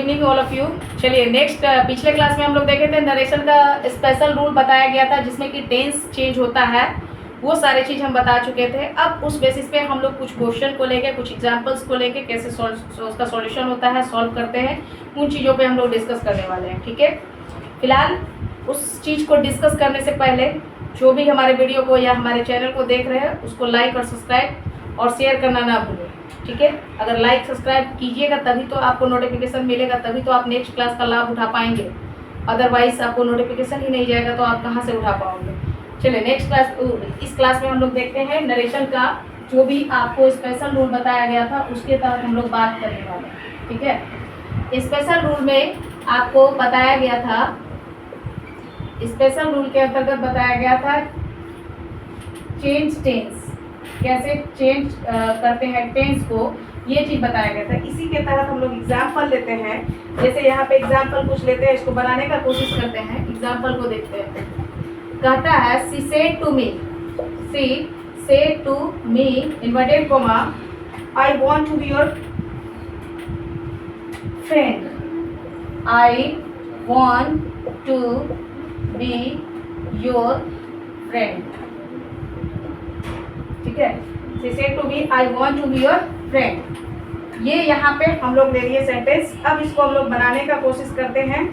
Evening all of you. चलिए next, पिछले class में हम लोग देखे थे नरेशन का स्पेशल रूल बताया गया था जिसमें कि टेंस चेंज होता है, वो सारे चीज़ हम बता चुके थे। अब उस बेसिस पे हम लोग कुछ क्वेश्चन को लेके, कुछ एग्जांपल्स को लेके कैसे उसका सॉल्यूशन होता है, सॉल्व करते हैं, उन चीज़ों पे हम लोग डिस्कस करने वाले हैं। ठीक है, फिलहाल उस चीज़ को डिस्कस करने से पहले जो भी हमारे वीडियो को या हमारे चैनल को देख रहे हैं उसको लाइक और सब्सक्राइब और शेयर करना ना भूलें। ठीक है, अगर लाइक सब्सक्राइब कीजिएगा तभी तो आपको नोटिफिकेशन मिलेगा, तभी तो आप नेक्स्ट क्लास का लाभ उठा पाएंगे। अदरवाइज आपको नोटिफिकेशन ही नहीं जाएगा तो आप कहाँ से उठा पाओगे। चलिए नेक्स्ट क्लास, इस क्लास में हम लोग देखते हैं नरेशन का जो भी आपको स्पेशल रूल बताया गया था उसके तहत हम लोग बात करने वाले हैं। ठीक है, स्पेशल रूल में आपको बताया गया था, स्पेशल रूल के अंतर्गत बताया गया था चेंज टेंस, कैसे चेंज करते हैं टेंस को, ये चीज़ बताया गया था। इसी के तहत हम लोग एग्जाम्पल लेते हैं। जैसे यहाँ पे एग्जाम्पल कुछ लेते हैं, इसको बनाने का कोशिश करते हैं। एग्जाम्पल को देखते हैं। कहता है she said to me, she said to me inverted comma I want to be your friend, I want to be your friend. ठीक है, she said to me I want to be your friend. ये यहाँ पे हम लोग ले लिए sentence. अब इसको हम लोग बनाने का कोशिश करते हैं।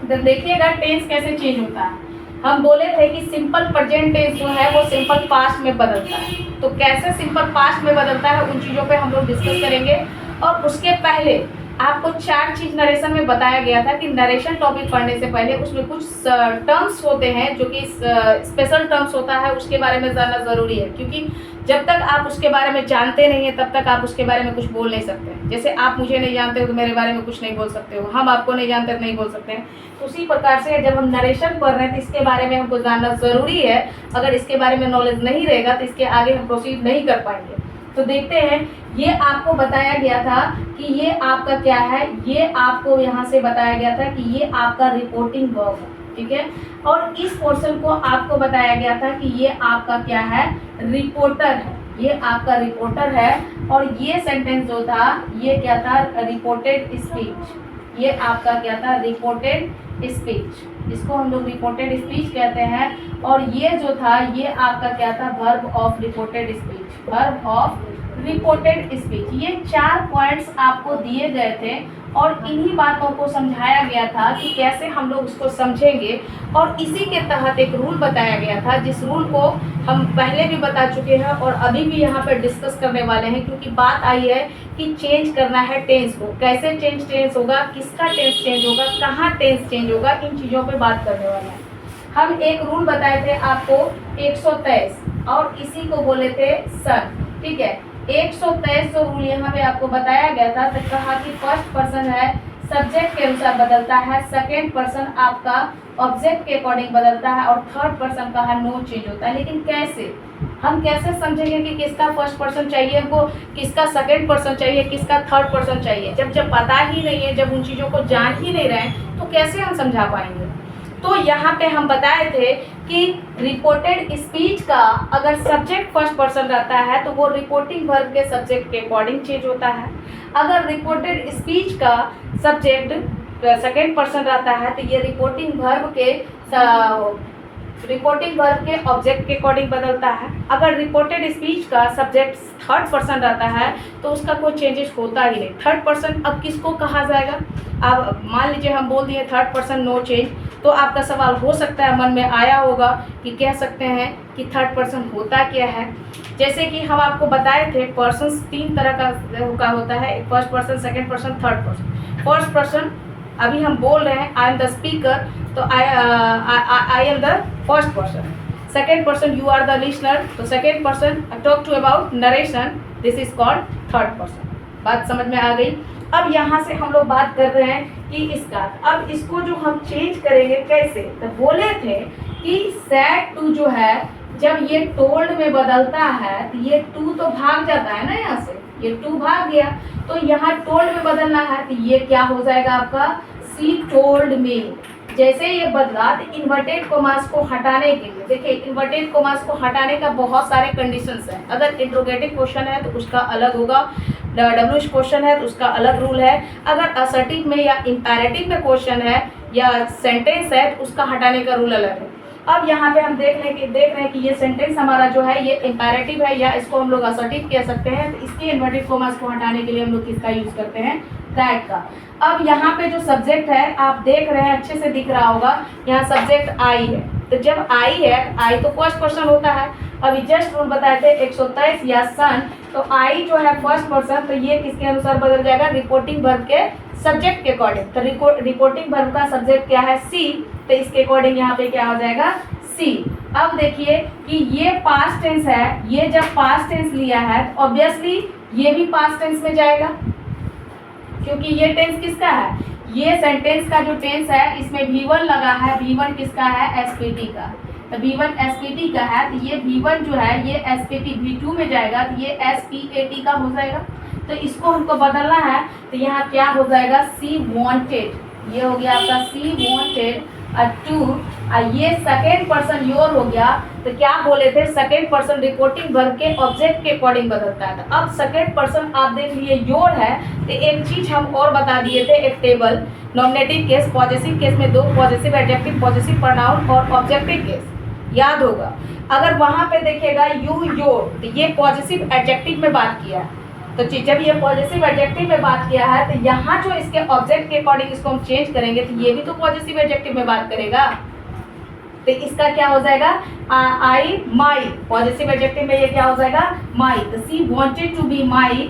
तो देखिएगा टेंस कैसे चेंज होता है। हम बोले थे कि सिंपल प्रेजेंट टेंस जो है वो सिंपल पास्ट में बदलता है। तो कैसे सिंपल पास्ट में बदलता है उन चीज़ों पे हम लोग डिस्कस करेंगे। और उसके पहले आपको 4 चीज़ नरेशन में बताया गया था कि नरेशन टॉपिक पढ़ने से पहले उसमें कुछ टर्म्स होते हैं जो कि स्पेशल टर्म्स होता है, उसके बारे में जानना ज़रूरी है। क्योंकि जब तक आप उसके बारे में जानते नहीं हैं तब तक आप उसके बारे में कुछ बोल नहीं सकते। जैसे आप मुझे नहीं जानते हो तो मेरे बारे में कुछ नहीं बोल सकते हो, हम आपको नहीं जानते तो नहीं बोल सकते हैं। तो उसी प्रकार से जब हम नरेशन पढ़ रहे हैं तो इसके बारे में हमको जानना ज़रूरी है। अगर इसके बारे में नॉलेज नहीं रहेगा तो इसके आगे हम प्रोसीड नहीं कर पाएंगे। तो देखते हैं, ये आपको बताया गया था कि ये आपका क्या है, ये आपको यहाँ से बताया गया था कि ये आपका रिपोर्टिंग वर्ब है। ठीक है, और इस पोर्शन को आपको बताया गया था कि ये आपका क्या है, रिपोर्टर है। ये आपका रिपोर्टर है। और ये सेंटेंस जो था ये क्या था, रिपोर्टेड स्पीच। ये आपका क्या था, रिपोर्टेड स्पीच। इसको हम लोग रिपोर्टेड स्पीच कहते हैं। और ये जो था ये आपका क्या था, verb of reported speech, verb of reported speech. ये 4 पॉइंट्स आपको दिए गए थे और इन्हीं बातों को समझाया गया था कि कैसे हम लोग उसको समझेंगे। और इसी के तहत एक रूल बताया गया था जिस रूल को हम पहले भी बता चुके हैं और अभी भी यहाँ पर डिस्कस करने वाले हैं। क्योंकि बात आई है कि चेंज करना है टेंस को, कैसे टेंस होगा, किसका टेंस चेंज होगा, कहाँ टेंस चेंज होगा, इन चीज़ों पर बात करने वाले हैं। हम एक रूल बताए थे आपको 123 और इसी को बोले थे सन। ठीक है, 123 जो रूल यहाँ पे आपको बताया गया था तो कहा कि फर्स्ट पर्सन है सब्जेक्ट के अनुसार बदलता है, सेकेंड पर्सन आपका ऑब्जेक्ट के अकॉर्डिंग बदलता है और थर्ड पर्सन का है नो चेंज होता है। लेकिन कैसे, हम कैसे समझेंगे कि किसका फर्स्ट पर्सन चाहिए हमको, किसका सेकेंड पर्सन चाहिए, किसका थर्ड पर्सन चाहिए। जब पता ही नहीं है, जब उन चीज़ों को जान ही नहीं रहे हैं तो कैसे हम समझा पाएंगे। तो यहाँ पे हम बताए थे कि रिपोर्टेड स्पीच का अगर सब्जेक्ट फर्स्ट पर्सन रहता है तो वो रिपोर्टिंग वर्ब के सब्जेक्ट के अकॉर्डिंग चेंज होता है। अगर रिपोर्टेड स्पीच का सब्जेक्ट सेकेंड पर्सन रहता है तो ये रिपोर्टिंग वर्ब के ऑब्जेक्ट के अकॉर्डिंग बदलता है। अगर रिपोर्टेड स्पीच का सब्जेक्ट थर्ड पर्सन रहता है तो उसका कोई चेंजेस होता ही नहीं। थर्ड पर्सन अब किसको कहा जाएगा, अब मान लीजिए हम बोल दिए थर्ड पर्सन नो चेंज, तो आपका सवाल हो सकता है मन में आया होगा कि कह सकते हैं कि थर्ड पर्सन होता क्या है। जैसे कि हम आपको बताए थे पर्सन 3 तरह का होता है, first person, second person, third person. First person अभी हम बोल रहे हैं आई एम द स्पीकर, तो I am the first person. Second person you are the listener, तो second person talk to about narration, this is called third person. बात समझ में आ गई। अब यहाँ से हम लोग बात कर रहे हैं कि इसका, अब इसको जो हम चेंज करेंगे कैसे, तो बोले थे कि सैड टू जो है जब ये टोल्ड में बदलता है तो ये टू तो भाग जाता है ना, यहाँ से ये टू भाग गया, तो यहाँ टोल्ड में बदलना है तो ये क्या हो जाएगा आपका, सी टोल्ड मी। जैसे ये बदला तो इन्वर्टेड कोमास को हटाने के लिए, देखिए इन्वर्टेड कोमास को हटाने का बहुत सारे कंडीशंस हैं। अगर इंट्रोगेटिव क्वेश्चन है तो उसका अलग होगा, डब्ल्यूएच क्वेश्चन है तो उसका अलग रूल है। अगर असर्टिव में या इंपैरेटिव में क्वेश्चन है या सेंटेंस है तो उसका हटाने का रूल अलग है। अब यहाँ पे हम देख रहे हैं कि ये सेंटेंस हमारा जो है ये इंपैरेटिव है या इसको हम लोग असर्टिव कह सकते हैं। तो इसके इन्वर्टेड कॉमास को हटाने के लिए हम लोग किसका यूज करते हैं, दैट का। अब यहाँ पे जो सब्जेक्ट है आप देख रहे हैं, अच्छे से दिख रहा होगा, यहाँ सब्जेक्ट आई है। तो जब आई है, आई तो फर्स्ट पर्सन होता है। अभी जस्ट रूल बताए थे 123 या सन, तो आई जो है फर्स्ट पर्सन, तो ये किसके अनुसार बदल जाएगा, रिपोर्टिंग वर्ब के सब्जेक्ट के अकॉर्डिंग। तो रिपोर्टिंग वर्ब का सब्जेक्ट क्या है, सी, तो इसके अकॉर्डिंग यहाँ पे क्या हो जाएगा, सी। अब देखिए कि ये पास्ट टेंस है, ये जब पास्ट टेंस लिया है तो ऑब्वियसली ये भी पास्ट टेंस में जाएगा, क्योंकि ये टेंस किसका है, ये सेंटेंस का जो टेंस है इसमें V1 लगा है। V1 किसका है, एसपीटी का। तो V1 एसपीटी का है, तो ये V1 जो है ये एसपीटी V2 में जाएगा, तो ये एसपीएटी का हो जाएगा। तो इसको हमको बदलना है, तो यहाँ क्या हो जाएगा, सी वांटेड, ये हो गया आपका सी वांटेड टू, ये सेकेंड पर्सन योर हो गया। तो क्या बोले थे, सेकेंड पर्सन रिपोर्टिंग वर्ब के ऑब्जेक्ट के अकॉर्डिंग बदलता है। तो अब सेकेंड पर्सन आप देख लिए योर है, तो एक चीज हम और बता दिए थे, एक table, nominative case, possessive case में 2 पॉजेसिव एडजेक्टिव, पॉजेसिव प्रोनाउन और ऑब्जेक्टिव केस, याद होगा। अगर वहां पे देखिएगा यू योर, तो ये पॉजेसिव एडजेक्टिव में बात किया है। तो जब ये पॉजिटिव एडजेक्टिव में बात किया है, तो यहाँ जो इसके ऑब्जेक्ट के अकॉर्डिंग इसको हम चेंज करेंगे, तो ये भी तो पॉजिटिव एडजेक्टिव में बात करेगा। तो इसका क्या हो जाएगा, आई माई, पॉजिटिव एडजेक्टिव में ये क्या हो जाएगा, माई। तो she wanted to be my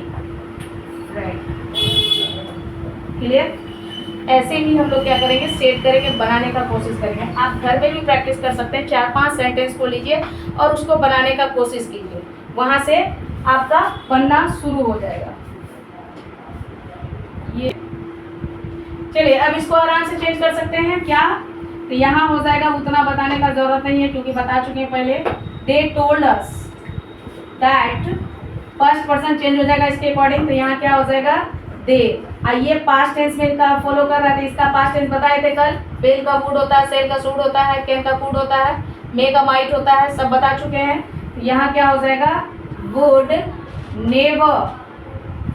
friend. Clear. ऐसे ही हम लोग क्या करेंगे, स्टेट करेंगे, बनाने का कोशिश करेंगे। आप घर में भी प्रैक्टिस कर सकते हैं, 4-5 सेंटेंस को लीजिए और उसको बनाने का कोशिश कीजिए, वहां से आपका बनना शुरू हो जाएगा। ये चलिए अब इसको आराम से चेंज कर सकते हैं क्या, तो यहाँ हो जाएगा, उतना बताने का जरूरत नहीं है क्योंकि बता चुके हैं पहले। They told us that, first person change हो जाएगा इसके अकॉर्डिंग, तो यहाँ क्या हो जाएगा, दे। ये पास्ट टेंस में इनका फॉलो कर रहा था, इसका पास्ट टेंस बताए थे कल। बेल का वुड होता है, सेल का सूड होता है, कैन का फूड होता है, मे का माइट होता है, सब बता चुके हैं। यहाँ क्या हो जाएगा, would never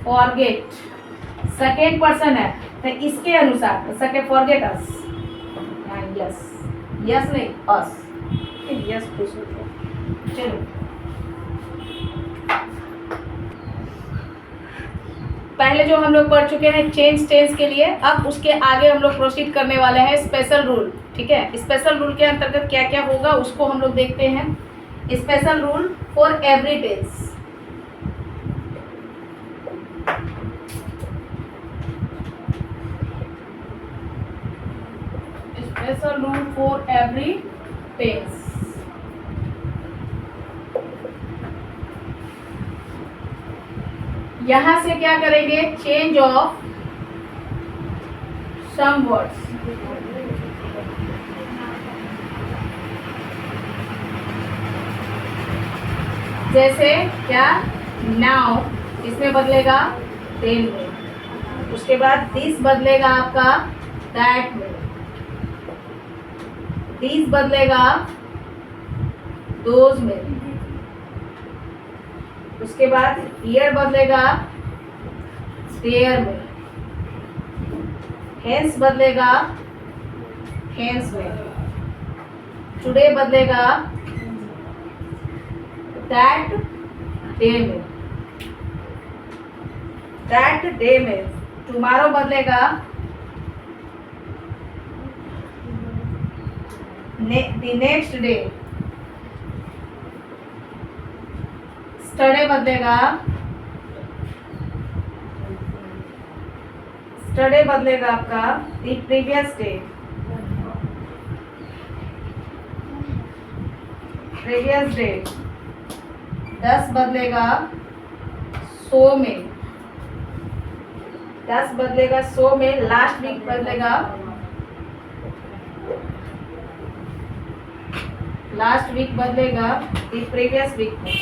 forget, second person है तो इसके अनुसार सेकेंड फॉरगेट अस, यस, यस नहीं अस, यस खुश हो। चलो पहले जो हम लोग पढ़ चुके हैं चेंज टेंस के लिए, अब उसके आगे हम लोग प्रोसीड करने वाले हैं स्पेशल रूल। ठीक है, स्पेशल रूल के अंतर्गत क्या क्या होगा उसको हम लोग देखते हैं। Special rule for every tense. Special rule for every tense. यहां से क्या करेंगे, चेंज ऑफ सम वर्ड्स। जैसे क्या, नाउ, इसमें बदलेगा देन में, उसके बाद दिस बदलेगा आपका दैट में, दिस बदलेगा दोज में, उसके बाद ईयर बदलेगा देयर में, हेंस बदलेगा हेंस में, टुडे बदलेगा दैट डे में, दैट डे में, टुमारो बदलेगा द नेक्स्ट डे, स्टडे बदलेगा आपका the previous day, previous day. 10 बदलेगा सो में, 10 बदलेगा सो में, लास्ट वीक बदलेगा, लास्ट वीक बदलेगा द प्रीवियस वीक में।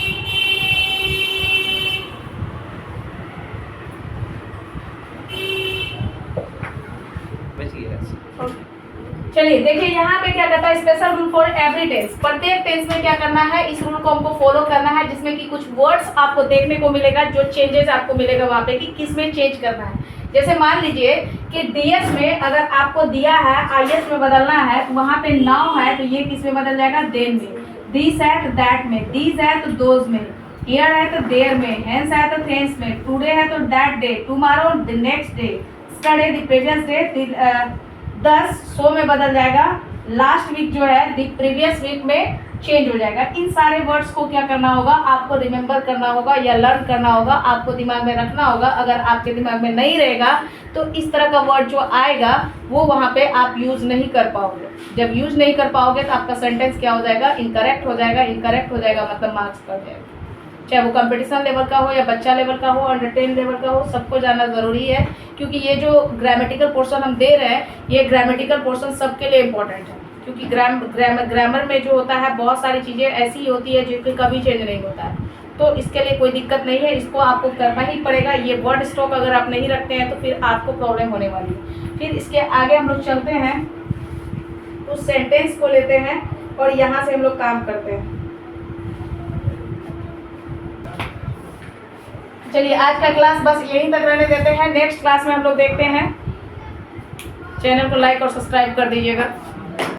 चलिए देखिए यहाँ पे क्या करता है, special rule for every tense. प्रत्येक टेंस में क्या करना है, इस रूल को हमको फॉलो करना है, जिसमें कि कुछ वर्ड्स आपको देखने को मिलेगा, जो चेंजेस आपको मिलेगा वहाँ पे कि किस में चेंज करना है। जैसे मान लीजिए कि डीएस में अगर आपको दिया है आईएस में बदलना है, तो वहाँ पे नाउ है तो ये किस में बदल जाएगा, देन में। दिस है तो दैट में, दीज है तो दोज में, हियर है तो देयर में, हेंस है तो थेंस में, टुडे है तो that day, tomorrow the next day, स्टडे the previous day, 10 सो में बदल जाएगा, लास्ट वीक जो है द प्रीवियस वीक में चेंज हो जाएगा। इन सारे वर्ड्स को क्या करना होगा, आपको रिमेंबर करना होगा या लर्न करना होगा, आपको दिमाग में रखना होगा। अगर आपके दिमाग में नहीं रहेगा तो इस तरह का वर्ड जो आएगा वो वहाँ पे आप यूज़ नहीं कर पाओगे। जब यूज़ नहीं कर पाओगे तो आपका सेंटेंस क्या हो जाएगा, इनकरेक्ट हो जाएगा। इनकरेक्ट हो जाएगा मतलब मार्क्स कट जाएगा। चाहे वो कंपटीशन लेवल का हो या बच्चा लेवल का हो, अंडर 10 लेवल का हो, सबको जानना ज़रूरी है। क्योंकि ये जो ग्रामेटिकल पोर्शन हम दे रहे हैं, ये ग्रामेटिकल पोर्शन सबके लिए इम्पोर्टेंट है। क्योंकि ग्रामर में जो होता है बहुत सारी चीज़ें ऐसी होती है जो कि कभी चेंज नहीं होता है। तो इसके लिए कोई दिक्कत नहीं है, इसको आपको करना ही पड़ेगा। ये वर्ड स्टॉक अगर आप नहीं रखते हैं तो फिर आपको प्रॉब्लम होने वाली है। फिर इसके आगे हम लोग चलते हैं, उस सेंटेंस को लेते हैं और यहाँ से हम लोग काम करते हैं। चलिए आज का क्लास बस यहीं तक रहने देते हैं। नेक्स्ट क्लास में हम लोग देखते हैं। चैनल को लाइक और सब्सक्राइब कर दीजिएगा।